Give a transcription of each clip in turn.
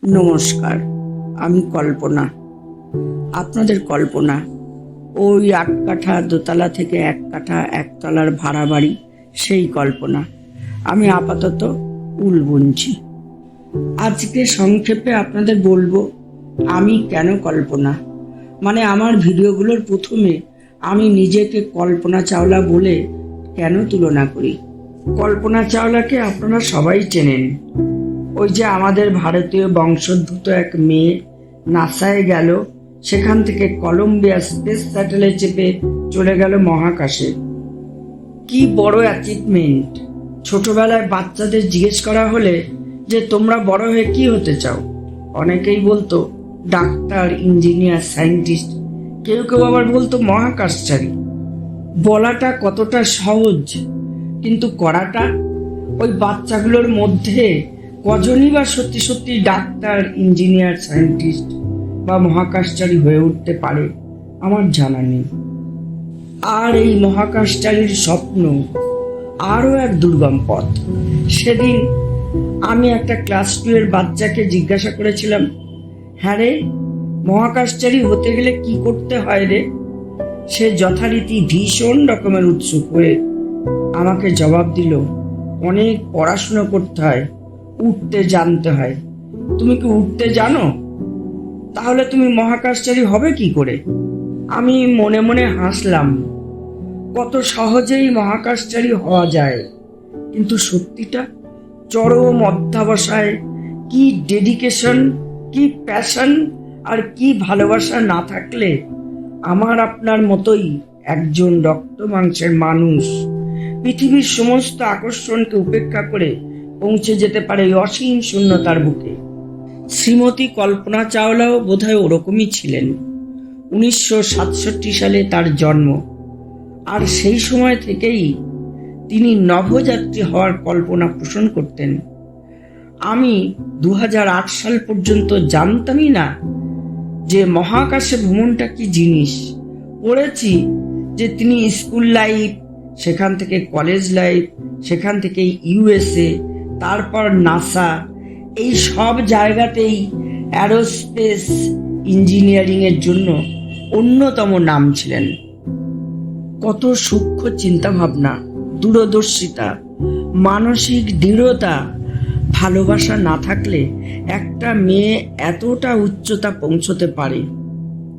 নমস্কার, আমি কল্পনা। আপনাদের কল্পনা। ওই ৮ কাঠা দোতলা থেকে ১ কাঠা একতলার ভাড়া বাড়ি, সেই কল্পনা। আমি আপাতত উল বুনছি। আজকে সংক্ষেপে আপনাদের বলবো আমি কেন কল্পনা, মানে আমার ভিডিওগুলোর প্রথমে আমি নিজেকে কল্পনা চাওলা বলে কেন তুলনা করি। কল্পনা চাওলাকে আপনারা সবাই চেনেন। ওই যে আমাদের ভারতীয় বংশোদ্ভূত এক মেয়ে নাসায় গেল, সেখান থেকে কলম্বিয়া স্পেস স্যাটেলে চেপে চলে গেল মহাকাশে। কি বড় অ্যাচিভমেন্ট! ছোটবেলায় বাচ্চাদের জিজ্ঞেস করা হলে যে তোমরা বড় হয়ে কি হতে চাও, অনেকেই বলতো ডাক্তার, ইঞ্জিনিয়ার, সায়েন্টিস্ট, কেউ কেউ আবার বলতো মহাকাশচারী। বলাটা কতটা সহজ, কিন্তু করাটা, ওই বাচ্চাগুলোর মধ্যে কজনই বা সত্যি সত্যি ডাক্তার, ইঞ্জিনিয়ার, সায়েন্টিস্ট বা মহাকাশচারী হয়ে উঠতে পারে আমার জানা নেই। আর এই মহাকাশচারীর স্বপ্ন আরও এক দুর্গম পথ। সেদিন আমি একটা ক্লাস 2 এর বাচ্চাকে জিজ্ঞাসা করেছিলাম, হ্যাঁ রে, মহাকাশচারী হতে গেলে কি করতে হয় রে? সে যথারীতি ভীষণ রকমের উৎসুক হয়ে আমাকে জবাব দিল, অনেক পড়াশুনো করতে হয়, উঠতে জানতে হয়। তুমি কি উঠতে জানো? তাহলে তুমি মহাকাশচারী হবে কি করে? আমি মনে মনে হাসলাম। কত সহজেই মহাকাশচারী হওয়া যায়, কিন্তু সত্যিটা, চরম অধ্যবসায়, কি ডেডিকেশন, কি প্যাশন আর কি ভালোবাসা না থাকলে আমার আপনার মতোই একজন রক্ত মাংসের মানুষ পৃথিবীর সমস্ত আকর্ষণকে উপেক্ষা করে পৌঁছে যেতে পারে অসীম শূন্যতার বুকে। শ্রীমতী কল্পনা চাওলাও বোধহয় ওরকমই ছিলেন। 1967 সালে তার জন্ম, আর সেই সময় থেকেই তিনি নভোযাত্রী হওয়ার কল্পনা পোষণ করতেন। আমি 2008 সাল পর্যন্ত জানতামই না যে মহাকাশে ভ্রমণটা কি জিনিস। পড়েছি যে তিনি স্কুল লাইফ, সেখান থেকে কলেজ লাইফ, সেখান থেকে USA, তারপর নাসা, এই সব জায়গাতেই অ্যারোস্পেস ইঞ্জিনিয়ারিংয়ের জন্য অন্যতম নাম ছিলেন। কত সূক্ষ্ম চিন্তাভাবনা, দূরদর্শিতা, মানসিক দৃঢ়তা, ভালোবাসা না থাকলে একটা মেয়ে এতটা উচ্চতা পৌঁছতে পারে।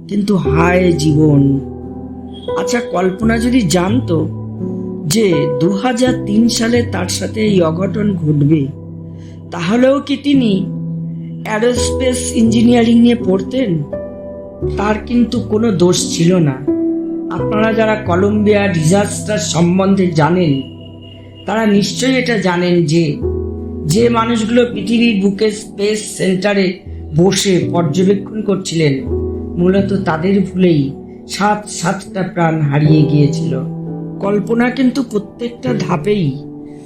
কিন্তু হায় জীবন! আচ্ছা, কল্পনা যদি জানতো যে 2003 সালে তার সাথে এই অঘটন ঘটবে, তাহলেও কি তিনি অ্যারোস্পেস ইঞ্জিনিয়ারিং নিয়ে পড়তেন? তার কিন্তু কোনো দোষ ছিল না। আপনারা যারা কলম্বিয়া ডিজাস্টার সম্বন্ধে জানেন, তারা নিশ্চয়ই এটা জানেন যে যে মানুষগুলো পৃথিবীর বুকে স্পেস সেন্টারে বসে পর্যবেক্ষণ করছিলেন, মূলত তাদের ভুলেই 7টা প্রাণ হারিয়ে গিয়েছিল। কল্পনা কিন্তু প্রত্যেকটা ধাপেই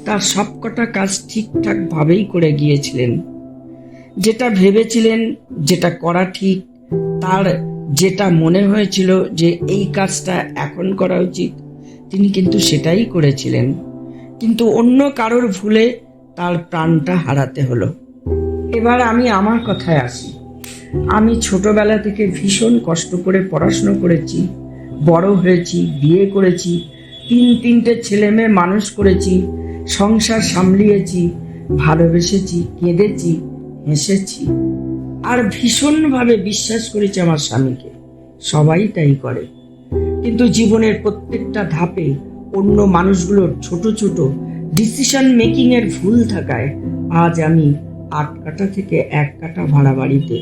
তার সবকটা কাজ ঠিকঠাক ভাবেই করে গিয়েছিলেন। যেটা ভেবেছিলেন, যেটা করা ঠিক, তার যেটা মনে হয়েছিল যে এই কাজটা এখন করা উচিত, তিনি কিন্তু সেটাই করেছিলেন। কিন্তু অন্য কারোর ভুলে তার প্রাণটা হারাতে হলো। এবার আমি আমার কথায় আসি। আমি ছোটবেলা থেকে ভীষণ কষ্ট করে পড়াশুনো করেছি, বড় হয়েছি, বিয়ে করেছি, 3টে ছেলে মেয়ে মানুষ করেছি, সংসার সামলিয়েছি, ভালোবেসেছি, কেঁদেছি, হেসেছি, আর ভীষণভাবে বিশ্বাস করেছি আমার স্বামীকে। সবাই তাই করে। কিন্তু জীবনের প্রত্যেকটা ধাপে অন্য মানুষগুলোর ছোট ছোট ডিসিশন মেকিং এর ভুল থাকায় আজ আমি ৮ কাঠা থেকে ১ কাঠা ভাড়া বাড়িতে।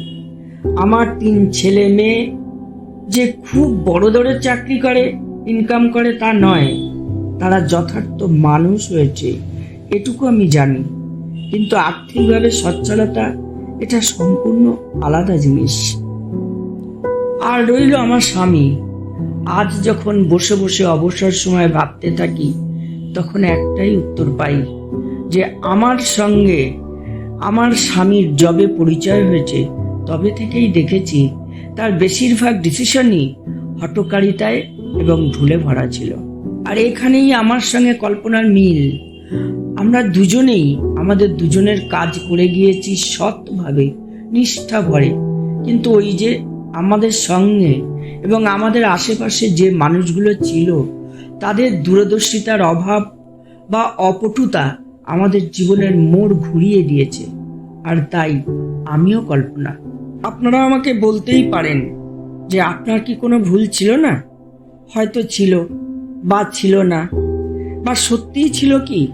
আমার 3 ছেলে মেয়ে যে খুব বড় দরের চাকরি করে, ইনকাম করে তা নয়, তারা যথার্থ মানুষ হয়েছে, এটুকু আমি জানি। কিন্তু আর্থিকভাবে সচ্ছলতা, এটা সম্পূর্ণ আলাদা জিনিস। আর রইল আমার স্বামী। আজ যখন বসে বসে অবসর সময় ভাবতে থাকি, তখন একটাই উত্তর পাই যে আমার সঙ্গে আমার স্বামীর যবে পরিচয় হয়েছে, তবে থেকেই দেখেছি তার বেশিরভাগ ডিসিশনই হঠকারিতায় এবং ভুলে ভরা ছিল। আর এখানেই আমার সঙ্গে কল্পনার মিল। আমরা দুজনেই আমাদের দুজনের কাজ করে গিয়েছি সৎভাবে, নিষ্ঠা ভরে, কিন্তু ওই যে আমাদের সঙ্গে এবং আমাদের আশেপাশে যে মানুষগুলো ছিল তাদের দূরদর্শিতার অভাব বা অপটুতা আমাদের জীবনের মোড় ঘুরিয়ে দিয়েছে। আর তাই আমিও কল্পনা। আপনারা আমাকে বলতেই পারেন যে আপনার কি কোনো ভুল ছিল না? হয়তো ছিল, বা ছিল না, বা সত্যিই ছিল কি?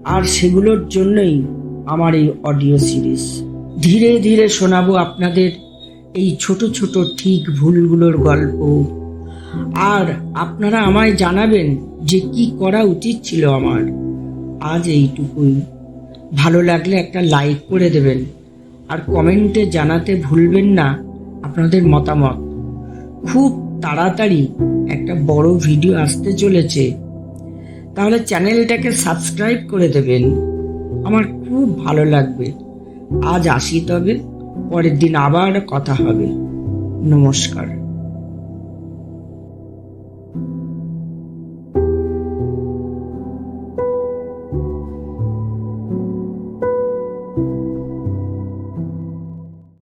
আর সেগুলোর জন্যই আমার এই অডিও সিরিজ। ধীরে ধীরে শোনাবো আপনাদের এই ছোট ছোট ঠিক ভুলগুলোর গল্প। আর আপনারা আমায় জানাবেন যে কি করা উচিত ছিল আমার। আজ এইটুকুই। ভালো লাগলে একটা লাইক করে দেবেন, আর কমেন্টে জানাতে ভুলবেন না আপনাদের মতামত। খুব তাড়াতাড়ি একটা বড় ভিডিও আসতে চলেছে, তাহলে চ্যানেলটাকে সাবস্ক্রাইব করে দেবেন, আমার খুব ভালো লাগবে। আজ আসি তবে, পরের দিন আবার কথা হবে। নমস্কার।